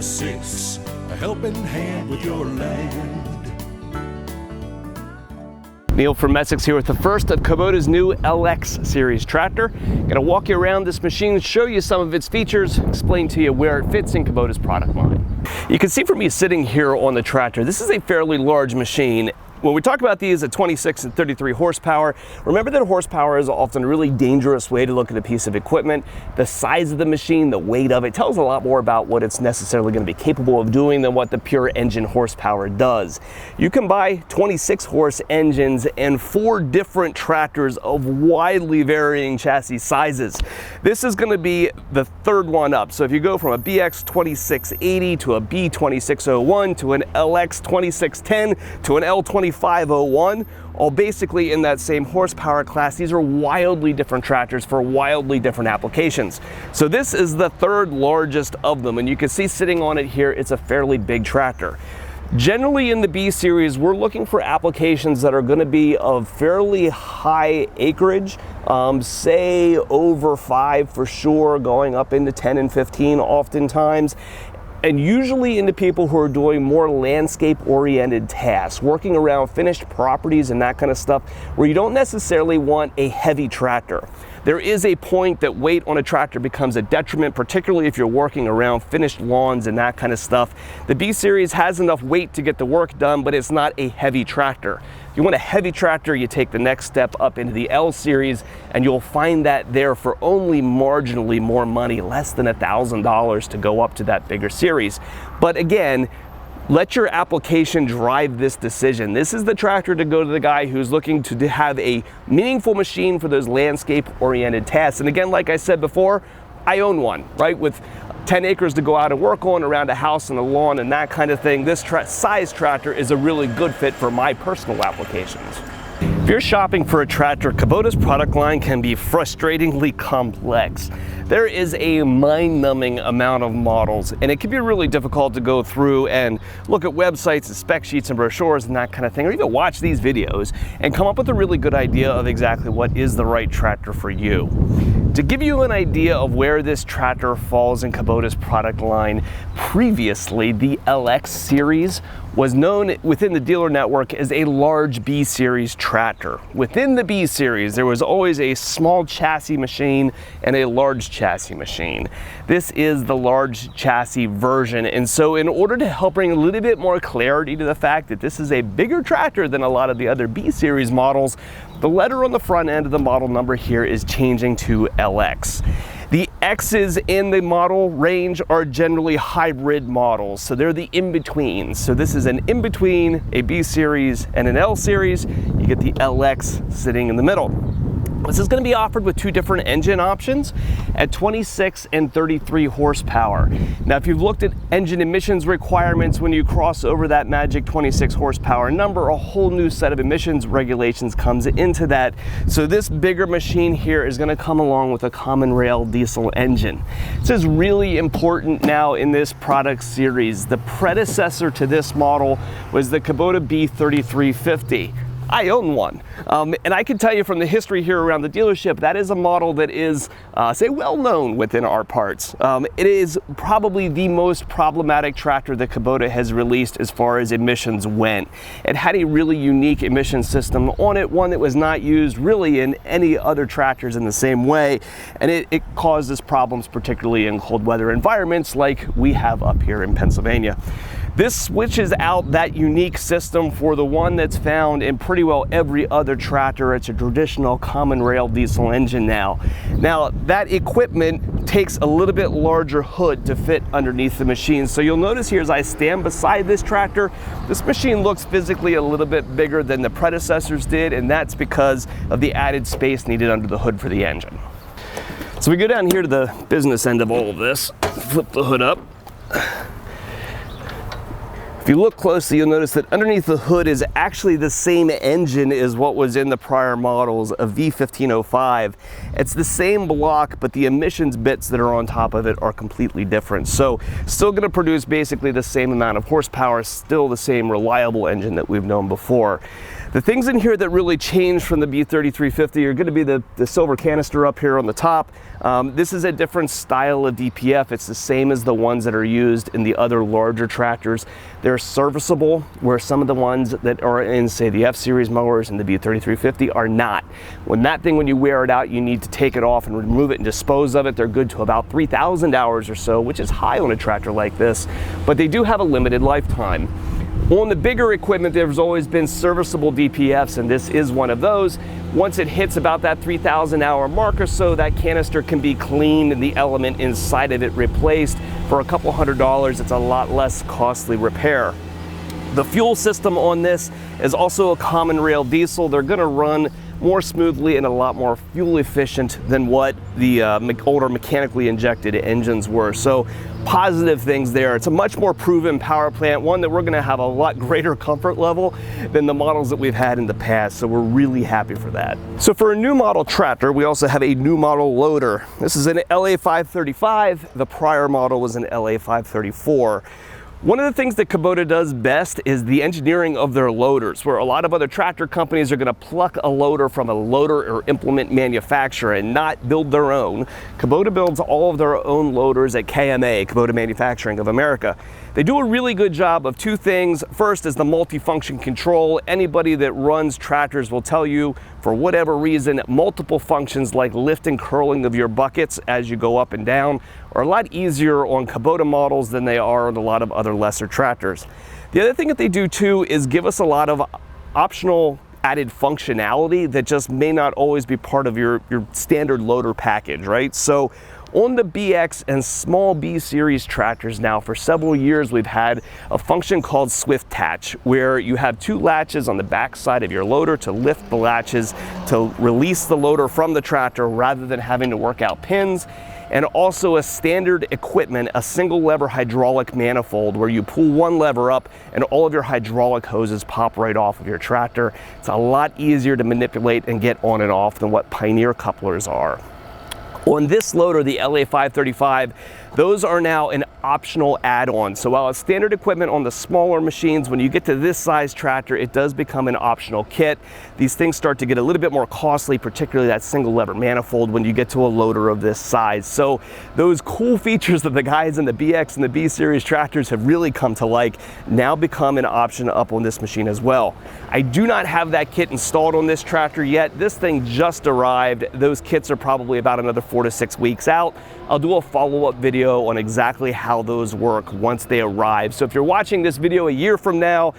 6, a helping hand with your land. Neil from Essex here with the first of Kubota's new LX series tractor. Gonna walk you around this machine, show you some of its features, explain to you where it fits in Kubota's product line. You can see from me sitting here on the tractor, this is a fairly large machine. When we talk about these at 26 and 33 horsepower, remember that horsepower is often a really dangerous way to look at a piece of equipment. The size of the machine, the weight of it, tells a lot more about what it's necessarily going to be capable of doing than what the pure engine horsepower does. You can buy 26 horse engines and 4 different tractors of widely varying chassis sizes. This is going to be the third one up. So if you go from a BX2680 to a B2601 to an LX2610 to an L2501, all basically in that same horsepower class. These are wildly different tractors for wildly different applications. So this is the third largest of them, and you can see sitting on it here, it's a fairly big tractor. Generally in the B series, we're looking for applications that are going to be of fairly high acreage, say over 5 for sure, going up into 10 and 15 oftentimes. And usually into people who are doing more landscape-oriented tasks, working around finished properties and that kind of stuff, where you don't necessarily want a heavy tractor. There is a point that weight on a tractor becomes a detriment, particularly if you're working around finished lawns and that kind of stuff. The B series has enough weight to get the work done, but it's not a heavy tractor. If you want a heavy tractor, you take the next step up into the L series, and you'll find that there for only marginally more money, less than $1,000 to go up to that bigger series. But again, let your application drive this decision. This is the tractor to go to the guy who's looking to have a meaningful machine for those landscape-oriented tasks. And again, like I said before, I own one, right? With 10 acres to go out and work on around a house and a lawn and that kind of thing. This size tractor is a really good fit for my personal applications. If you're shopping for a tractor, Kubota's product line can be frustratingly complex. There is a mind-numbing amount of models, and it can be really difficult to go through and look at websites and spec sheets and brochures and that kind of thing, or even watch these videos and come up with a really good idea of exactly what is the right tractor for you. To give you an idea of where this tractor falls in Kubota's product line, previously the LX series was known within the dealer network as a large B series tractor. Within the B series, there was always a small chassis machine and a large chassis machine. This is the large chassis version, and so in order to help bring a little bit more clarity to the fact that this is a bigger tractor than a lot of the other B series models, the letter on the front end of the model number here is changing to LX. The X's in the model range are generally hybrid models, so they're the in-betweens. So this is an in-between a B series and an L series. You get the LX sitting in the middle. This is going to be offered with 2 different engine options at 26 and 33 horsepower. Now, if you've looked at engine emissions requirements when you cross over that magic 26 horsepower number, a whole new set of emissions regulations comes into that. So this bigger machine here is going to come along with a common rail diesel engine. This is really important now in this product series. The predecessor to this model was the Kubota B3350. I own one, and I can tell you from the history here around the dealership, that is a model that is, say, well known within our parts. It is probably the most problematic tractor that Kubota has released as far as emissions went. It had a really unique emission system on it, one that was not used really in any other tractors in the same way, and it causes problems particularly in cold weather environments like we have up here in Pennsylvania. This switches out that unique system for the one that's found in pretty well every other tractor. It's a traditional common rail diesel engine now. Now, that equipment takes a little bit larger hood to fit underneath the machine. So you'll notice here as I stand beside this tractor, this machine looks physically a little bit bigger than the predecessors did, and that's because of the added space needed under the hood for the engine. So we go down here to the business end of all of this, flip the hood up. If you look closely, you'll notice that underneath the hood is actually the same engine as what was in the prior models, a V1505. It's the same block, but the emissions bits that are on top of it are completely different. So still going to produce basically the same amount of horsepower, still the same reliable engine that we've known before. The things in here that really changed from the B3350 are going to be the silver canister up here on the top. This is a different style of DPF. It's the same as the ones that are used in the other larger tractors. They're serviceable, where some of the ones that are in, say, the F-Series mowers and the B3350 are not. When you wear it out, you need to take it off and remove it and dispose of it. They're good to about 3,000 hours or so, which is high on a tractor like this, but they do have a limited lifetime. On the bigger equipment, there's always been serviceable DPFs, and this is one of those. Once it hits about that 3,000 hour mark or so, that canister can be cleaned and the element inside of it replaced. For a couple $100, it's a lot less costly repair. The fuel system on this is also a common rail diesel. They're gonna run more smoothly and a lot more fuel efficient than what the older mechanically injected engines were. So positive things there. It's a much more proven power plant, one that we're gonna have a lot greater comfort level than the models that we've had in the past. So we're really happy for that. So for a new model tractor, we also have a new model loader. This is an LA535. The prior model was an LA534. One of the things that Kubota does best is the engineering of their loaders, where a lot of other tractor companies are going to pluck a loader from a loader or implement manufacturer and not build their own. Kubota builds all of their own loaders at KMA, Kubota Manufacturing of America. They do a really good job of two things. First is the multifunction control. Anybody that runs tractors will tell you, for whatever reason, multiple functions like lift and curling of your buckets as you go up and down are a lot easier on Kubota models than they are on a lot of other lesser tractors. The other thing that they do too is give us a lot of optional added functionality that just may not always be part of your standard loader package, right? So on the BX and small B series tractors now, for several years, we've had a function called Swift Attach, where you have two latches on the back side of your loader to lift the latches to release the loader from the tractor rather than having to work out pins. And also a standard equipment, a single lever hydraulic manifold, where you pull one lever up and all of your hydraulic hoses pop right off of your tractor. It's a lot easier to manipulate and get on and off than what Pioneer couplers are. On this loader, the LA535, those are now an optional add-on. So while it's standard equipment on the smaller machines, when you get to this size tractor, it does become an optional kit. These things start to get a little bit more costly, particularly that single lever manifold when you get to a loader of this size. So those cool features that the guys in the BX and the B series tractors have really come to like now become an option up on this machine as well. I do not have that kit installed on this tractor yet. This thing just arrived. Those kits are probably about another 4 to 6 weeks out. I'll do a follow-up video on exactly how those work once they arrive. So if you're watching this video a year from now,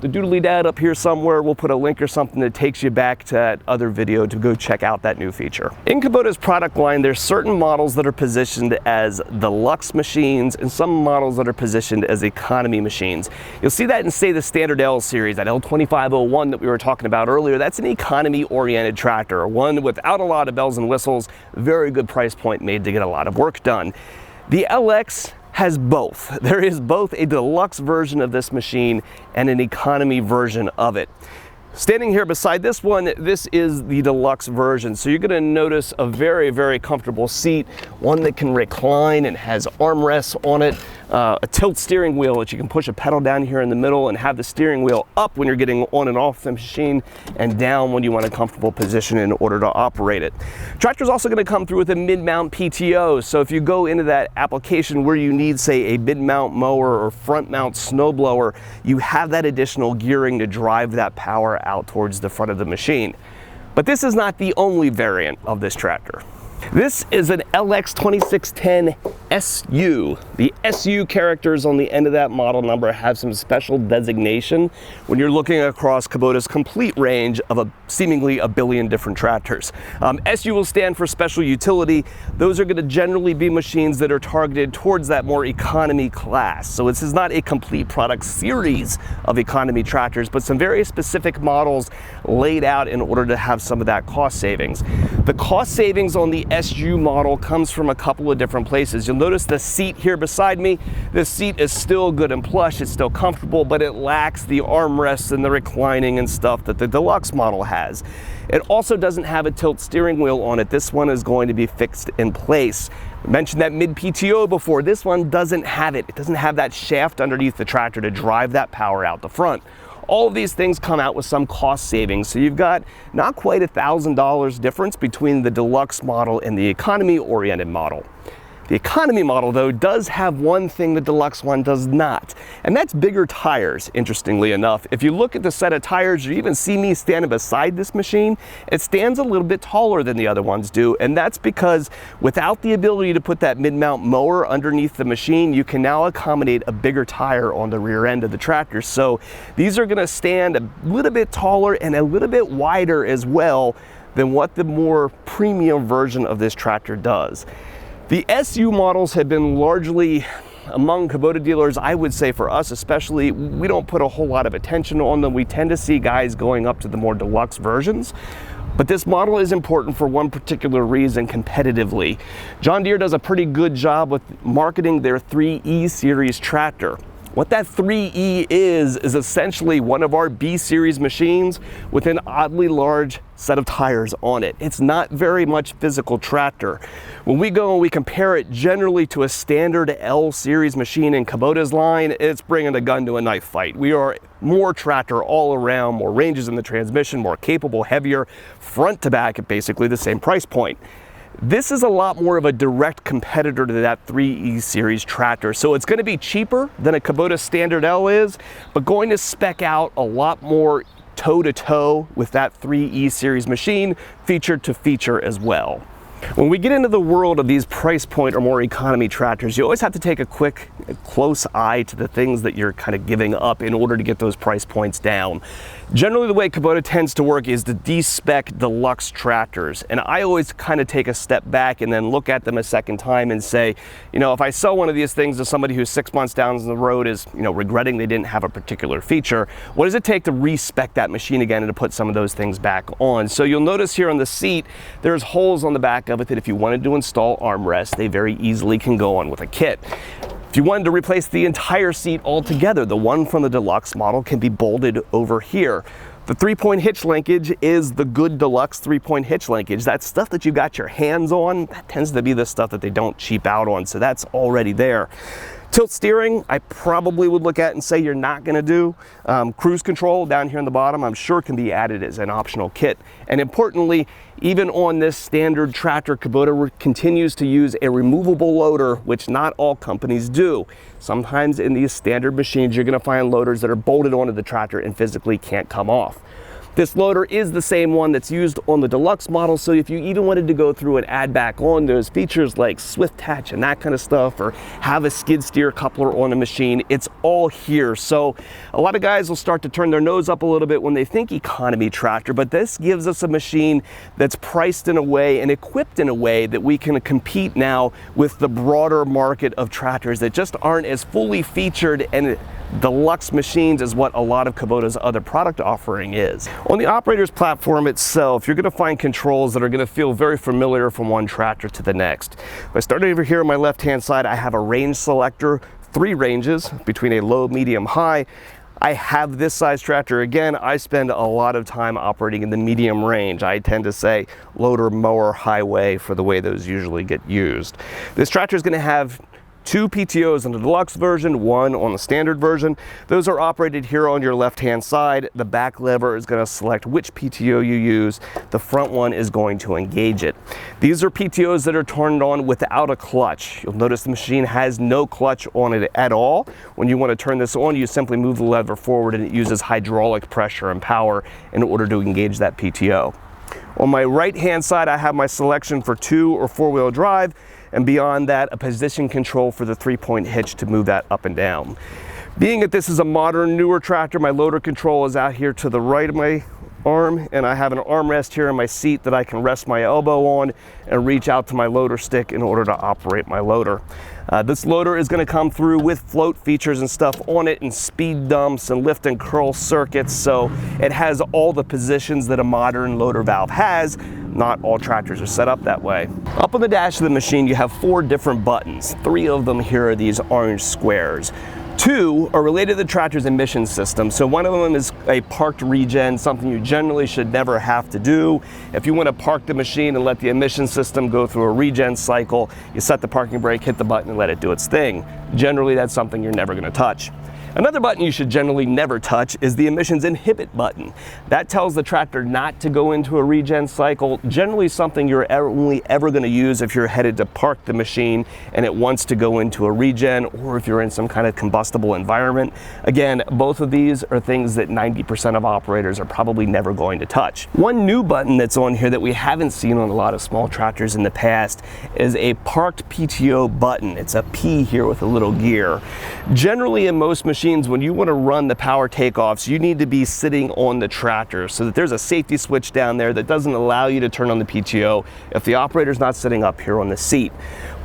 the doodly dad up here somewhere, we'll put a link or something that takes you back to that other video to go check out that new feature. In Kubota's product line, there's certain models that are positioned as Deluxe machines and some models that are positioned as economy machines. You'll see that in, say, the standard L series, that L2501 that we were talking about earlier. That's an economy-oriented tractor, one without a lot of bells and whistles, very good price point, made to get a lot of work done. The LX has both. There is both a deluxe version of this machine and an economy version of it. Standing here beside this one, this is the deluxe version. So you're gonna notice a very, very comfortable seat, one that can recline and has armrests on it, a tilt steering wheel that you can push a pedal down here in the middle and have the steering wheel up when you're getting on and off the machine and down when you want a comfortable position in order to operate it. Tractor's also gonna come through with a mid-mount PTO. So if you go into that application where you need, say, a mid-mount mower or front-mount snowblower, you have that additional gearing to drive that power out towards the front of the machine. But this is not the only variant of this tractor. This is an LX2610 SU. The SU characters on the end of that model number have some special designation when you're looking across Kubota's complete range of seemingly a billion different tractors. SU will stand for special utility. Those are going to generally be machines that are targeted towards that more economy class. So this is not a complete product series of economy tractors, but some very specific models laid out in order to have some of that cost savings. The cost savings on the SU model comes from a couple of different places. You'll notice the seat here beside me. The seat is still good and plush, it's still comfortable, but it lacks the armrests and the reclining and stuff that the Deluxe model has. It also doesn't have a tilt steering wheel on it. This one is going to be fixed in place. I mentioned that mid-PTO before. This one doesn't have it. It doesn't have that shaft underneath the tractor to drive that power out the front. All of these things come out with some cost savings, so you've got not quite $1,000 difference between the Deluxe model and the economy-oriented model. The economy model, though, does have one thing the Deluxe one does not, and that's bigger tires, interestingly enough. If you look at the set of tires, you even see me standing beside this machine, it stands a little bit taller than the other ones do, and that's because without the ability to put that mid-mount mower underneath the machine, you can now accommodate a bigger tire on the rear end of the tractor. So these are going to stand a little bit taller and a little bit wider as well than what the more premium version of this tractor does. The SU models have been largely, among Kubota dealers, I would say for us especially, we don't put a whole lot of attention on them. We tend to see guys going up to the more deluxe versions. But this model is important for one particular reason competitively. John Deere does a pretty good job with marketing their 3E series tractor. What that 3E is essentially one of our B series machines with an oddly large set of tires on it. It's not very much physical tractor. When we go and we compare it generally to a standard L series machine in Kubota's line, it's bringing a gun to a knife fight. We are more tractor all around, more ranges in the transmission, more capable, heavier, front to back at basically the same price point. This is a lot more of a direct competitor to that 3E series tractor, so it's going to be cheaper than a Kubota standard L is, but going to spec out a lot more toe-to-toe with that 3E series machine, feature to feature as well. When we get into the world of these price point or more economy tractors, you always have to take a close eye to the things that you're kind of giving up in order to get those price points down. Generally, the way Kubota tends to work is to de-spec Deluxe tractors, and I always kind of take a step back and then look at them a second time and say, you know, if I sell one of these things to somebody who's 6 months down the road is, you know, regretting they didn't have a particular feature, what does it take to respec that machine again and to put some of those things back on? So you'll notice here on the seat, there's holes on the back of it that if you wanted to install armrests, they very easily can go on with a kit. If you wanted to replace the entire seat altogether, the one from the Deluxe model can be bolted over here. The 3-point hitch linkage is the good Deluxe 3-point hitch linkage. That's stuff that you got your hands on. That tends to be the stuff that they don't cheap out on, so that's already there. Tilt steering, I probably would look at and say you're not going to do. Cruise control down here on the bottom, I'm sure can be added as an optional kit. And importantly, even on this standard tractor, Kubota continues to use a removable loader, which not all companies do. Sometimes in these standard machines, you're going to find loaders that are bolted onto the tractor and physically can't come off. This loader is the same one that's used on the Deluxe model, so if you even wanted to go through and add back on those features like swift attach and that kind of stuff, or have a skid steer coupler on a machine, it's all here. So a lot of guys will start to turn their nose up a little bit when they think economy tractor, but this gives us a machine that's priced in a way and equipped in a way that we can compete now with the broader market of tractors that just aren't as fully featured and Deluxe machines is what a lot of Kubota's other product offering is. On the operator's platform itself, you're going to find controls that are going to feel very familiar from one tractor to the next. If I start over here on my left-hand side, I have a range selector, 3 ranges between a low, medium, high. I have this size tractor. Again, I spend a lot of time operating in the medium range. I tend to say loader, mower, highway for the way those usually get used. This tractor is going to have 2 PTOs on the Deluxe version, 1 on the standard version. Those are operated here on your left-hand side. The back lever is going to select which PTO you use. The front one is going to engage it. These are PTOs that are turned on without a clutch. You'll notice the machine has no clutch on it at all. When you want to turn this on, you simply move the lever forward and it uses hydraulic pressure and power in order to engage that PTO. On my right-hand side, I have my selection for 2 or 4-wheel drive, and beyond that, a position control for the 3-point hitch to move that up and down. Being that this is a modern, newer tractor, my loader control is out here to the right of my arm, and I have an armrest here in my seat that I can rest my elbow on and reach out to my loader stick in order to operate my loader. This loader is going to come through with float features and stuff on it, and speed dumps and lift and curl circuits, so it has all the positions that a modern loader valve has. Not all tractors are set up that way. Up on the dash of the machine, you have 4 different buttons. 3 of them here are these orange squares. 2 are related to the tractor's emission system. So one of them is a parked regen, something you generally should never have to do. If you want to park the machine and let the emission system go through a regen cycle, you set the parking brake, hit the button, and let it do its thing. Generally, that's something you're never going to touch. Another button you should generally never touch is the emissions inhibit button. That tells the tractor not to go into a regen cycle, generally something you're only ever going to use if you're headed to park the machine and it wants to go into a regen, or if you're in some kind of combustible environment. Again, both of these are things that 90% of operators are probably never going to touch. One new button that's on here that we haven't seen on a lot of small tractors in the past is a parked PTO button. It's a P here with a little gear. Generally in most machines, when you want to run the power takeoffs, you need to be sitting on the tractor so that there's a safety switch down there that doesn't allow you to turn on the PTO if the operator's not sitting up here on the seat.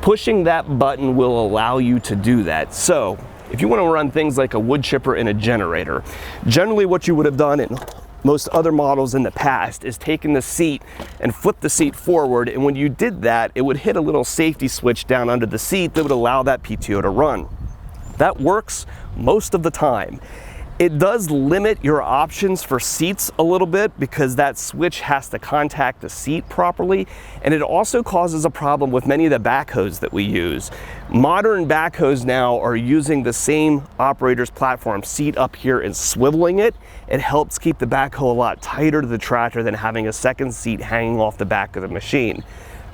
Pushing that button will allow you to do that. So if you want to run things like a wood chipper and a generator, generally what you would have done in most other models in the past is taken the seat and flip the seat forward, and when you did that, it would hit a little safety switch down under the seat that would allow that PTO to run. That works most of the time. It does limit your options for seats a little bit because that switch has to contact the seat properly, and it also causes a problem with many of the backhoes that we use. Modern backhoes now are using the same operator's platform seat up here and swiveling it. It helps keep the backhoe a lot tighter to the tractor than having a second seat hanging off the back of the machine.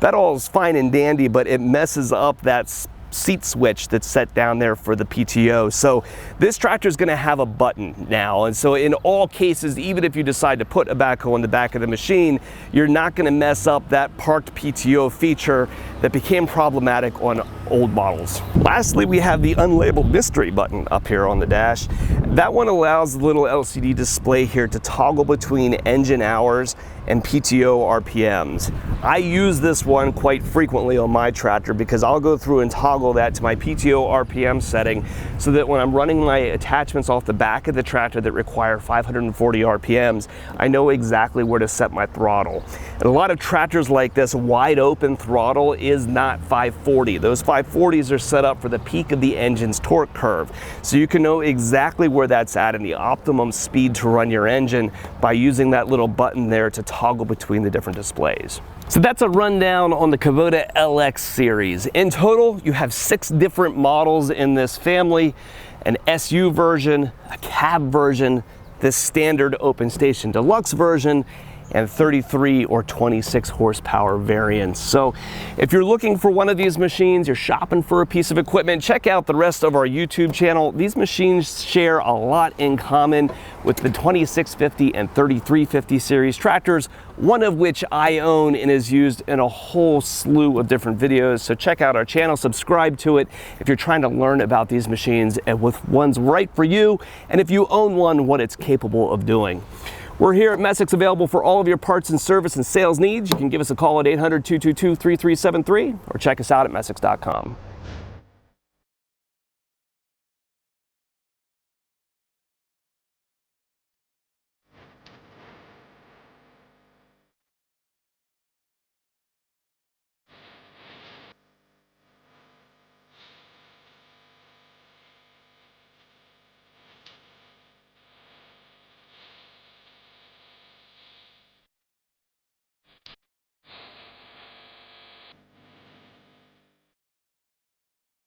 That all is fine and dandy, but it messes up that seat switch that's set down there for the PTO. So this tractor is going to have a button now, and so in all cases, even if you decide to put a backhoe on the back of the machine, you're not going to mess up that parked PTO feature that became problematic on old models. Lastly, we have the unlabeled mystery button up here on the dash. That one allows the little LCD display here to toggle between engine hours and PTO RPMs. I use this one quite frequently on my tractor because I'll go through and toggle that to my PTO RPM setting so that when I'm running my attachments off the back of the tractor that require 540 RPMs, I know exactly where to set my throttle. And a lot of tractors like this, wide open throttle is not 540. Those 540s are set up for the peak of the engine's torque curve. So you can know exactly where that's at and the optimum speed to run your engine by using that little button there to toggle between the different displays. So that's a rundown on the Kubota LX series. In total, you have 6 different models in this family: an SU version, a cab version, this standard open station deluxe version, and 33 or 26 horsepower variants. So if you're looking for one of these machines, you're shopping for a piece of equipment, check out the rest of our YouTube channel. These machines share a lot in common with the 2650 and 3350 series tractors, one of which I own and is used in a whole slew of different videos. So check out our channel, subscribe to it if you're trying to learn about these machines and with one's right for you, and if you own one, what it's capable of doing. We're here at Messick's, available for all of your parts and service and sales needs. You can give us a call at 800-222-3373 or check us out at messicks.com.